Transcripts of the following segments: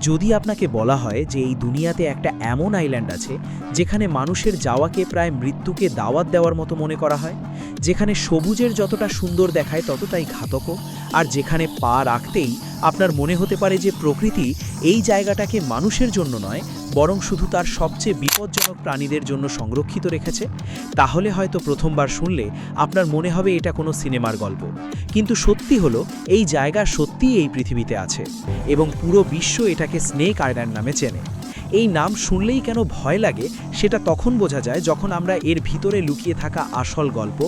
যদি আপনাকে বলা হয় যে এই দুনিয়াতে একটা এমন আইল্যান্ড আছে যেখানে মানুষের যাওয়াকে প্রায় মৃত্যুকে দাওয়াত দেওয়ার মতো মনে করা হয়, যেখানে সবুজের যতটা সুন্দর দেখায় ততটাই ঘাতকও, আর যেখানে পা রাখতেই আপনার মনে হতে পারে যে প্রকৃতি এই জায়গাটাকে মানুষের জন্য নয় বরং শুধু তার সবচেয়ে বিপজ্জনক প্রাণীদের জন্য সংরক্ষিত রেখেছে, তাহলে হয়তো প্রথমবার শুনলে আপনার মনে হবে এটা কোনো সিনেমার গল্প। কিন্তু সত্যি হলো এই জায়গা সত্যিই এই পৃথিবীতে আছে এবং পুরো বিশ্ব এটাকে স্নেক আইল্যান্ড নামে চেনে। এই নাম শুনলেই কেন ভয় লাগে সেটা তখন বোঝা যায় যখন আমরা এর ভিতরে লুকিয়ে থাকা আসল গল্প,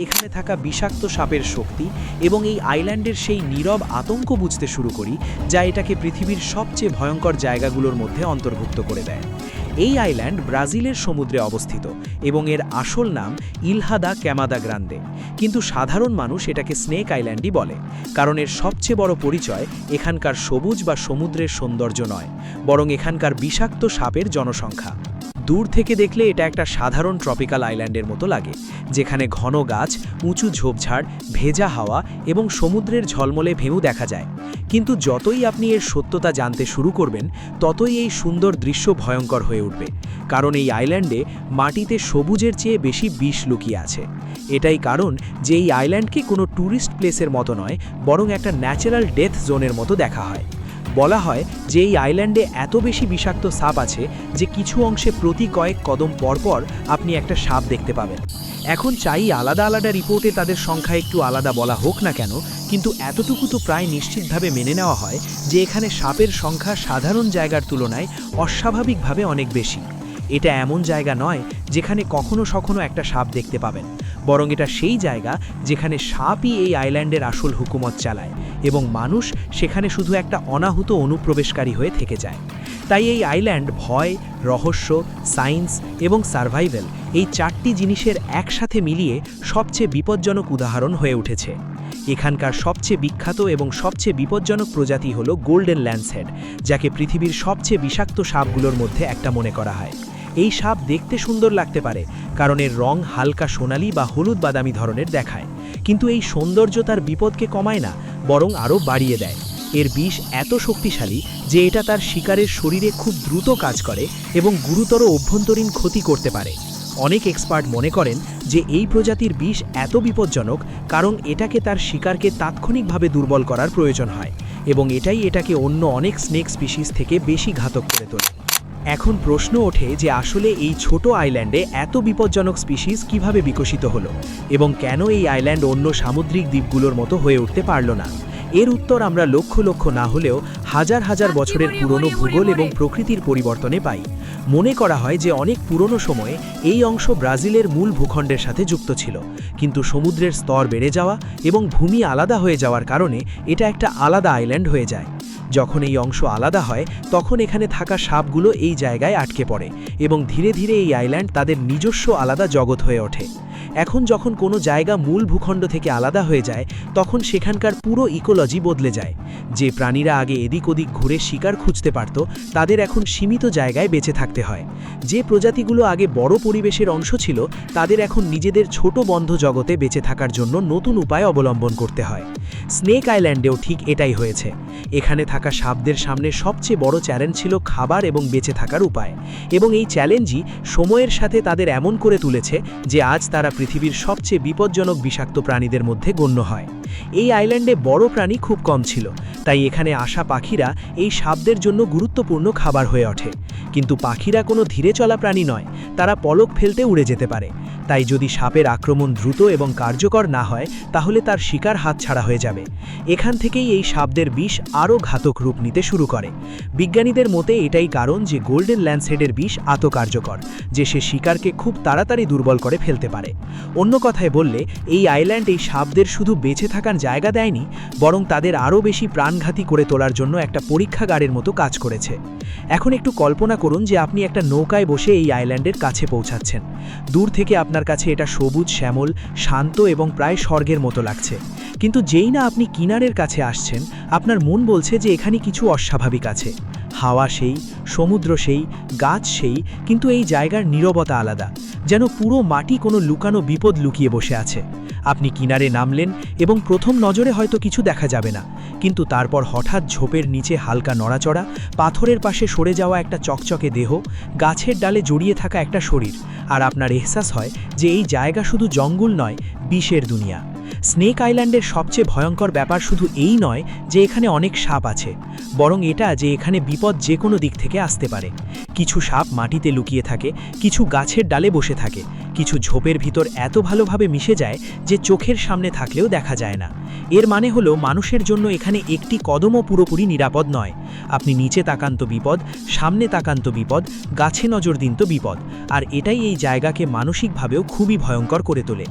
এখানে থাকা বিষাক্ত সাপের শক্তি এবং এই আইল্যান্ডের সেই নীরব আতঙ্ক বুঝতে শুরু করি, যা এটাকে পৃথিবীর সবচেয়ে ভয়ঙ্কর জায়গাগুলোর মধ্যে অন্তর্ভুক্ত করে দেয়। এই আইল্যান্ড ব্রাজিলের সমুদ্রে অবস্থিত এবং এর আসল নাম ইলহা দা ক্যামাদা গ্রান্দে, কিন্তু সাধারণ মানুষ এটাকে স্নেক আইল্যান্ডই বলে, কারণ এর সবচেয়ে বড় পরিচয় এখানকার সবুজ বা সমুদ্রের সৌন্দর্য নয়, বরং এখানকার বিষাক্ত সাপের জনসংখ্যা। দূর থেকে দেখলে এটা একটা সাধারণ ট্রপিক্যাল আইল্যান্ডের মতো লাগে, যেখানে ঘন গাছ, উঁচু ঝোপঝাড়, ভেজা হাওয়া এবং সমুদ্রের ঝলমলে ঢেউ দেখা যায়। কিন্তু যতই আপনি এর সত্যতা জানতে শুরু করবেন, ততই এই সুন্দর দৃশ্য ভয়ঙ্কর হয়ে উঠবে, কারণ এই আইল্যান্ডে মাটিতে সবুজের চেয়ে বেশি বিষ লুকিয়ে আছে। এটাই কারণ যে এই আইল্যান্ডকে কোনো ট্যুরিস্ট প্লেসের মতো নয়, বরং একটা ন্যাচারাল ডেথ জোনের মতো দেখা হয়। বলা হয় যে এই আইল্যান্ডে এত বেশি বিষাক্ত সাপ আছে যে কিছু অংশে প্রতি কয়েক কদম পরপর আপনি একটা সাপ দেখতে পাবেন। এখন চাই আলাদা আলাদা রিপোর্টে তাদের সংখ্যা একটু আলাদা বলা হোক না কেন, কিন্তু এতটুকু তো প্রায় নিশ্চিতভাবে মেনে নেওয়া হয় যে এখানে সাপের সংখ্যা সাধারণ জায়গার তুলনায় অস্বাভাবিকভাবে অনেক বেশি। এটা এমন জায়গা নয় যেখানে কখনো সখনো একটা সাপ দেখতে পাবেন, বরং এটা সেই জায়গা যেখানে সাপই এই আইল্যান্ডের আসল হুকুমত চালায় এবং মানুষ সেখানে শুধু একটা অনাহুত অনুপ্রবেশকারী হয়ে থেকে যায়। তাই এই আইল্যান্ড ভয়, রহস্য, সায়েন্স এবং সার্ভাইভাল এই চারটি জিনিসের একসাথে মিলিয়ে সবচেয়ে বিপজ্জনক উদাহরণ হয়ে উঠেছে। এখানকার সবচেয়ে বিখ্যাত এবং সবচেয়ে বিপজ্জনক প্রজাতি হলো গোল্ডেন ল্যান্সহেড, যাকে পৃথিবীর সবচেয়ে বিষাক্ত সাপগুলোর মধ্যে একটা মনে করা হয়। এই সাপ দেখতে সুন্দর লাগতে পারে কারণ এর রং হালকা সোনালি বা হলুদ বাদামি ধরনের দেখায়, কিন্তু এই সৌন্দর্য তার বিপদকে কমায় না, বরং আরও বাড়িয়ে দেয়। এর বিষ এত শক্তিশালী যে এটা তার শিকারের শরীরে খুব দ্রুত কাজ করে এবং গুরুতর অভ্যন্তরীণ ক্ষতি করতে পারে। অনেক এক্সপার্ট মনে করেন যে এই প্রজাতির বিষ এত বিপজ্জনক কারণ এটাকে তার শিকারকে তাৎক্ষণিকভাবে দুর্বল করার প্রয়োজন হয় এবং এটাই এটাকে অন্য অনেক স্নেক স্পিসিস থেকে বেশি ঘাতক করে তোলে। এখন প্রশ্ন ওঠে যে আসলে এই ছোট আইল্যান্ডে এত বিপজ্জনক স্পিসিস কিভাবে বিকশিত হলো এবং কেন এই আইল্যান্ড অন্য সামুদ্রিক দ্বীপগুলোর মতো হয়ে উঠতে পারল না। এর উত্তর আমরা লক্ষ লক্ষ না হলেও হাজার হাজার বছরের পুরনো ভূগোল এবং প্রকৃতির পরিবর্তনে পাই। মনে করা হয় যে অনেক পুরনো সময়ে এই অংশ ব্রাজিলের মূল ভূখণ্ডের সাথে যুক্ত ছিল, কিন্তু সমুদ্রের স্তর বেড়ে যাওয়া এবং ভূমি আলাদা হয়ে যাওয়ার কারণে এটা একটা আলাদা আইল্যান্ড হয়ে যায়। যখন এই অংশ আলাদা হয় তখন এখানে থাকা সাপগুলো এই জায়গায় আটকে পড়ে এবং ধীরে ধীরে এই আইল্যান্ড তাদের নিজস্ব আলাদা জগৎ হয়ে ওঠে। এখন যখন কোনো জায়গা মূল ভূখণ্ড থেকে আলাদা হয়ে যায় তখন সেখানকার পুরো ইকোলজি বদলে যায়। যে প্রাণীরা আগে এদিক ওদিক ঘুরে শিকার খুঁজতে পারত তাদের এখন সীমিত জায়গায় বেঁচে থাকতে হয়। যে প্রজাতিগুলো আগে বড় পরিবেশের অংশ ছিল তাদের এখন নিজেদের ছোট বন্ধ জগতে বেঁচে থাকার জন্য নতুন উপায় অবলম্বন করতে হয়। স্নেক আইল্যান্ডেও ঠিক এটাই হয়েছে। এখানে থাকা সাপদের সামনে সবচেয়ে বড় চ্যালেঞ্জ ছিল খাবার এবং বেঁচে থাকার উপায়, এবং এই চ্যালেঞ্জই সময়ের সাথে তাদের এমন করে তুলেছে যে আজ তারা পৃথিবীর সবচেয়ে বিপজ্জনক বিষাক্ত প্রাণীদের মধ্যে গণ্য হয়। এই আইল্যান্ডে বড় প্রাণী খুব কম ছিল, তাই এখানে আসা পাখিরা এই সাপদের জন্য গুরুত্বপূর্ণ খাবার হয়ে ওঠে। কিন্তু পাখিরা কোনো ধীরে চলা প্রাণী নয়, তারা পলক ফেলতে উড়ে যেতে পারে। তাই যদি সাপের আক্রমণ দ্রুত এবং কার্যকর না হয় তাহলে তার শিকার হাতছাড়া হয়ে যাবে। এখান থেকেই এই সাপদের বিষ আরও ঘাতক রূপ নিতে শুরু করে। বিজ্ঞানীদের মতে এটাই কারণ যে গোল্ডেন ল্যান্সহেডের বিষ এত কার্যকর যে সে শিকারকে খুব তাড়াতাড়ি দুর্বল করে ফেলতে পারে। অন্য কথায় বললে এই আইল্যান্ড এই সাপদের শুধু বেঁচে থাকার জায়গা দেয়নি, বরং তাদের আরও বেশি প্রাণঘাতী করে তোলার জন্য একটা পরীক্ষাগারের মতো কাজ করেছে। এখন একটু কল্পনা করুন যে আপনি একটা নৌকায় বসে এই আইল্যান্ডের কাছে পৌঁছাচ্ছেন। দূর থেকে আপনার কাছে এটা সবুজ শ্যামল, শান্ত এবং প্রায় স্বর্গের মতো লাগছে, কিন্তু যেই না আপনি কিনারের কাছে আসছেন আপনার মন বলছে যে এখানে কিছু অস্বাভাবিক আছে। হাওয়া সেই, সমুদ্র সেই, গাছ সেই, কিন্তু এই জায়গার নীরবতা আলাদা, যেন পুরো মাটি কোনো লুকানো বিপদ লুকিয়ে বসে আছে। আপনি কিনারে নামলেন এবং প্রথম নজরে হয়তো কিছু দেখা যাবে না, কিন্তু তারপর হঠাৎ ঝোপের নিচে হালকা নড়াচড়া, পাথরের পাশে সরে যাওয়া একটা চকচকে দেহ, গাছের ডালে জড়িয়ে থাকা একটা শরীর, আর আপনার এহসাস হয় যে এই জায়গা শুধু জঙ্গল নয়, বিষের দুনিয়া। স্নেক আইল্যান্ডের সবচেয়ে ভয়ঙ্কর ব্যাপার শুধু এই নয় যে এখানে অনেক সাপ আছে, বরং এটা যে এখানে বিপদ যে কোনো দিক থেকে আসতে পারে। কিছু সাপ মাটিতে লুকিয়ে থাকে, কিছু গাছের ডালে বসে থাকে, কিছু ঝোপের ভিতর এত ভালোভাবে মিশে যায় যে চোখের সামনে থাকলেও দেখা যায় না। এর মানে হলো মানুষের জন্য এখানে একটি কদমও পুরোপুরি নিরাপদ নয়। আপনি নিচে তাকান তো বিপদ, সামনে তাকান তো বিপদ, গাছে নজর দিন তো বিপদ, আর এটাই এই জায়গাকে মানসিকভাবেও খুবই ভয়ঙ্কর করে তোলে।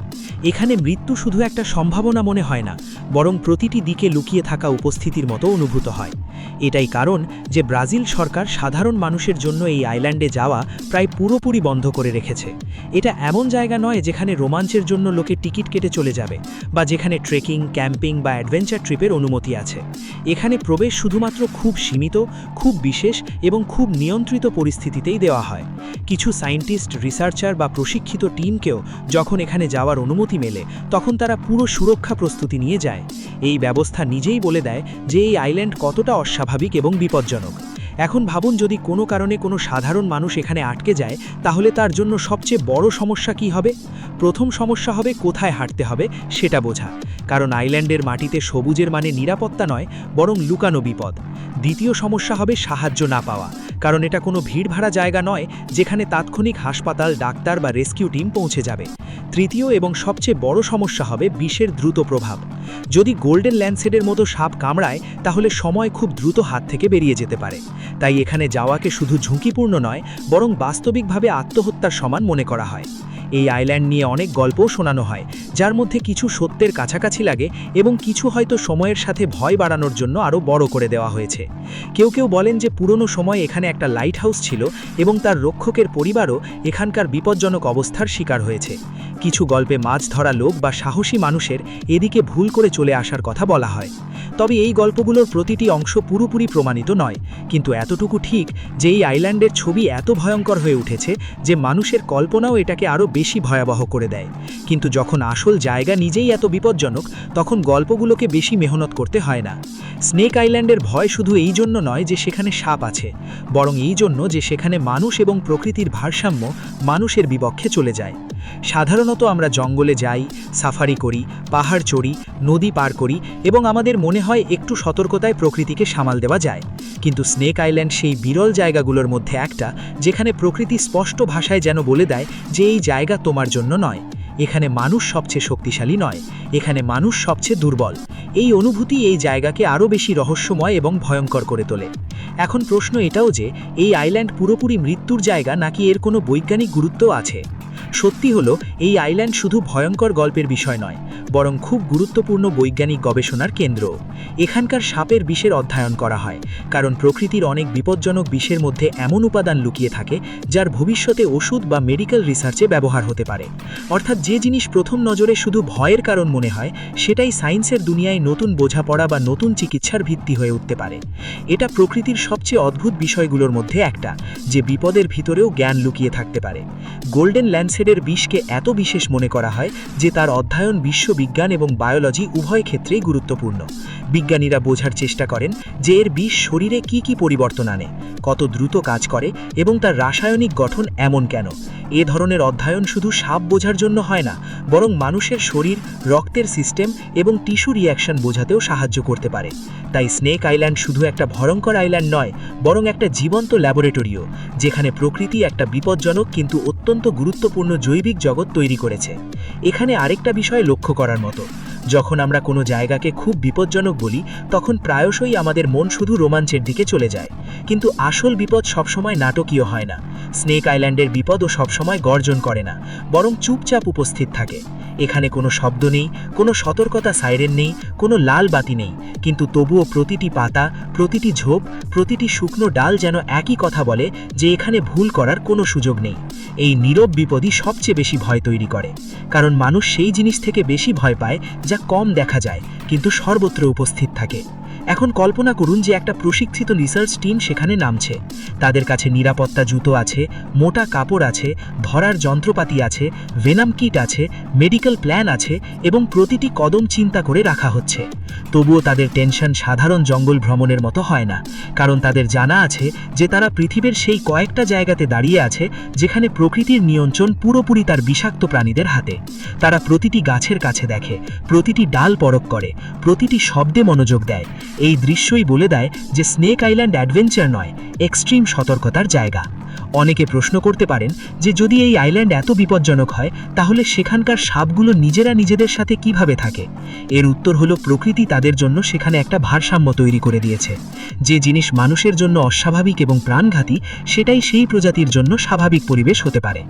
এখানে মৃত্যু শুধু একটা সম্ভাবনা মনে হয় না, বরং প্রতিটি দিকে লুকিয়ে থাকা উপস্থিতির মতো অনুভূত হয়। এটাই কারণ যে ব্রাজিল সরকার সাধারণ মানুষের জন্য এই আইল্যান্ডে যাওয়া প্রায় পুরোপুরি বন্ধ করে রেখেছে। এটা এমন জায়গা নয় যেখানে রোমাঞ্চের জন্য লোকে টিকিট কেটে চলে যাবে, বা যেখানে ট্রেকিং, ক্যাম্পিং বা অ্যাডভেঞ্চার ট্রিপের অনুমতি আছে। এখানে প্রবেশ শুধুমাত্র খুব সীমিত, খুব বিশেষ এবং খুব নিয়ন্ত্রিত পরিস্থিতিতেই দেওয়া হয়। কিছু সায়েন্টিস্ট, রিসার্চার বা প্রশিক্ষিত টিমকেও যখন এখানে যাওয়ার অনুমতি মেলে, তখন তারা পুরো সুরক্ষা প্রস্তুতি নিয়ে যায়। এই ব্যবস্থা নিজেই বলে দেয় যে এই আইল্যান্ড কতটা অস্বাভাবিক এবং বিপজ্জনক। এখন ভাবুন, যদি কোনো কারণে কোনো সাধারণ মানুষ এখানে আটকে যায়, তাহলে তার জন্য সবচেয়ে বড় সমস্যা কী হবে? প্রথম সমস্যা হবে কোথায় হাঁটতে হবে সেটা বোঝা, কারণ আইল্যান্ডের মাটিতে সবুজের মানে নিরাপত্তা নয়, বরং লুকানো বিপদ। দ্বিতীয় সমস্যা হবে সাহায্য না পাওয়া, কারণ এটা কোনো ভিড়ভাড়া জায়গা নয় যেখানে তাৎক্ষণিক হাসপাতাল, ডাক্তার বা রেস্কিউ টিম পৌঁছে যাবে। তৃতীয় এবং সবচেয়ে বড় সমস্যা হবে বিষের দ্রুত প্রভাব। যদি গোল্ডেন ল্যান্ডসেডের মতো সাপ কামড়ায়, তাহলে সময় খুব দ্রুত হাত থেকে বেরিয়ে যেতে পারে। তাই এখানে যাওয়াকে শুধু ঝুঁকিপূর্ণ নয়, বরং বাস্তবিকভাবে আত্মহত্যার সমান মনে করা হয়। এই আইল্যান্ড নিয়ে অনেক গল্পও শোনানো হয়, যার মধ্যে কিছু সত্যের কাছাকাছি লাগে এবং কিছু হয়তো সময়ের সাথে ভয় বাড়ানোর জন্য আরও বড় করে দেওয়া হয়েছে। কেউ কেউ বলেন যে পুরনো সময় এখানে একটা লাইট হাউস ছিল এবং তার রক্ষকের পরিবারও এখানকার বিপজ্জনক অবস্থার শিকার হয়েছে। কিছু গল্পে মাছ ধরা লোক বা সাহসী মানুষের এদিকে ভুল করে চলে আসার কথা বলা হয়। তবে এই গল্পগুলোর প্রতিটি অংশ পুরোপুরি প্রমাণিত নয়, কিন্তু এতটুকু ঠিক যে এই আইল্যান্ডের ছবি এত ভয়ঙ্কর হয়ে উঠেছে যে মানুষের কল্পনাও এটাকে আরও বেশি ভয়াবহ করে দেয়। কিন্তু যখন আসল জায়গা নিজেই এত বিপজ্জনক, তখন গল্পগুলোকে বেশি মেহনত করতে হয় না। স্নেক আইল্যান্ডের ভয় শুধু এই জন্য নয় যে সেখানে সাপ আছে, বরং এই জন্য যে সেখানে মানুষ এবং প্রকৃতির ভারসাম্য মানুষের বিপক্ষে চলে যায়। সাধারণত আমরা জঙ্গলে যাই, সাফারি করি, পাহাড় চড়ি, নদী পার করি এবং আমাদের মনে হয় একটু সতর্কতায় প্রকৃতিকে সামাল দেওয়া যায়। কিন্তু স্নেক আইল্যান্ড সেই বিরল জায়গাগুলোর মধ্যে একটা, যেখানে প্রকৃতি স্পষ্ট ভাষায় যেন বলে দেয় যে এই জায়গা তোমার জন্য নয়। এখানে মানুষ সবচেয়ে শক্তিশালী নয়, এখানে মানুষ সবচেয়ে দুর্বল। এই অনুভূতি এই জায়গাকে আরও বেশি রহস্যময় এবং ভয়ঙ্কর করে তোলে। এখন প্রশ্ন এটাও যে এই আইল্যান্ড পুরোপুরি মৃত্যুর জায়গা নাকি এর কোনো বৈজ্ঞানিক গুরুত্বও আছে। সত্যি হলো, এই আইল্যান্ড শুধু ভয়ঙ্কর গল্পের বিষয় নয়, বরং খুব গুরুত্বপূর্ণ বৈজ্ঞানিক গবেষণার কেন্দ্র। এখানকার সাপের বিষের অধ্যয়ন করা হয়, কারণ প্রকৃতির অনেক বিপজ্জনক বিষের মধ্যে এমন উপাদান লুকিয়ে থাকে যার ভবিষ্যতে ওষুধ বা মেডিকেল রিসার্চে ব্যবহার হতে পারে। অর্থাৎ যে জিনিস প্রথম নজরে শুধু ভয়ের কারণ মনে হয়, সেটাই সায়েন্সের দুনিয়ায় নতুন বোঝাপড়া বা নতুন চিকিৎসার ভিত্তি হয়ে উঠতে পারে। এটা প্রকৃতির সবচেয়ে অদ্ভুত বিষয়গুলোর মধ্যে একটা, যে বিপদের ভিতরেও জ্ঞান লুকিয়ে থাকতে পারে। গোল্ডেন ল্যান্ডসেডের বিষকে এত বিশেষ মনে করা হয় যে তার অধ্যয়ন বিশ্ববিজ্ঞান এবং বায়োলজি উভয় ক্ষেত্রেই গুরুত্বপূর্ণ। বিজ্ঞানীরা বোঝার চেষ্টা করেন যে এর বিষ শরীরে কি কি পরিবর্তন আনে, কত দ্রুত কাজ করে এবং তার রাসায়নিক গঠন এমন কেন। এ ধরনের অধ্যয়ন শুধু সাপ বোঝার জন্য হয় না, বরং মানুষের শরীর, রক্তের সিস্টেম এবং টিস্যু রিঅ্যাকশন বোঝাতেও সাহায্য করতে পারে। তাই স্নেক আইল্যান্ড শুধু একটা ভয়ঙ্কর আইল্যান্ড নয়, বরং একটা জীবন্ত ল্যাবরেটরিও, যেখানে প্রকৃতি একটা বিপজ্জনক কিন্তু অত্যন্ত গুরুত্বপূর্ণ জৈবিক জগৎ তৈরি করেছে। এখানে আরেকটা বিষয় লক্ষ্য করার মতো, যখন আমরা কোনো জায়গাকে খুব বিপজ্জনক বলি, তখন প্রায়শই আমাদের মন শুধু রোমাঞ্চের দিকে চলে যায়। কিন্তু আসল বিপদ সবসময় নাটকীয় হয় না। স্নেক আইল্যান্ডের বিপদও সবসময় গর্জন করে না, বরং চুপচাপ উপস্থিত থাকে। এখানে কোনো শব্দ নেই, কোনো সতর্কতা সাইরেন নেই, কোনো লাল বাতি নেই, কিন্তু তবুও প্রতিটি পাতা, প্রতিটি ঝোপ, প্রতিটি শুকনো ডাল যেন একই কথা বলে যে এখানে ভুল করার কোনো সুযোগ নেই। এই নীরব বিপদই সবচেয়ে বেশি ভয় তৈরি করে, কারণ মানুষ সেই জিনিস থেকে বেশি ভয় পায় যা কম দেখা যায় কিন্তু সর্বত্র উপস্থিত থাকে। এখন কল্পনা করুন যে একটা প্রশিক্ষিত রিসার্চ টিম সেখানে নামছে। তাদের কাছে নিরাপত্তা জুতো আছে, মোটা কাপড় আছে, ধরার যন্ত্রপাতি আছে, ভেনাম কিট আছে, মেডিকেল প্ল্যান আছে এবং প্রতিটি কদম চিন্তা করে রাখা হচ্ছে। তবুও তাদের টেনশন সাধারণ জঙ্গল ভ্রমণের মতো হয় না, কারণ তাদের জানা আছে যে তারা পৃথিবীর সেই কয়েকটা জায়গাতে দাঁড়িয়ে আছে যেখানে প্রকৃতির নিয়ন্ত্রণ পুরোপুরি তার বিষাক্ত প্রাণীদের হাতে। তারা প্রতিটি গাছের কাছে দেখে, প্রতিটি ডাল পরখ করে, প্রতিটি শব্দে মনোযোগ দেয়। এই দৃশ্যই বলে দেয় যে স্নেক আইল্যান্ড অ্যাডভেঞ্চার নয়, এক্সট্রিম সতর্কতার জায়গা। অনেকে প্রশ্ন করতে পারেন যে যদি এই আইল্যান্ড এত বিপজ্জনক হয় তাহলে সেখানকার সাপগুলো নিজেরা নিজেদের সাথে কিভাবে থাকে? এর উত্তর হলো প্রকৃতি তাদের জন্য সেখানে একটা ভারসাম্য তৈরি করে দিয়েছে। যে জিনিস মানুষের জন্য অস্বাভাবিক এবং প্রাণঘাতী, সেটাই সেই প্রজাতির জন্য স্বাভাবিক পরিবেশ হতে পারে।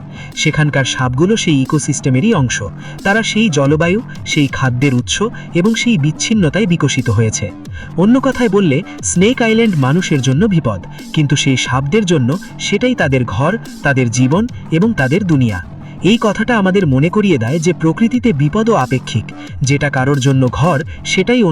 সেখানকার সাপগুলো সেই ইকোসিস্টেমেরই অংশ। তারা সেই জলবায়ু, সেই খাদ্যের উৎস এবং সেই বিচ্ছিন্নতায় বিকশিত হয়েছে। অন্য কথায় বললে, স্নেক আইল্যান্ড মানুষের জন্য বিপদ, কিন্তু সেই সাপদের জন্য সেটাই তাদের ঘর, তাদের জীবন এবং তাদের দুনিয়া। এই কথাটা আমাদের মনে করিয়ে দেয় যে প্রকৃতিতে বিপদও আপেক্ষিক। যেটা কারোর জন্য ঘর, সেটাই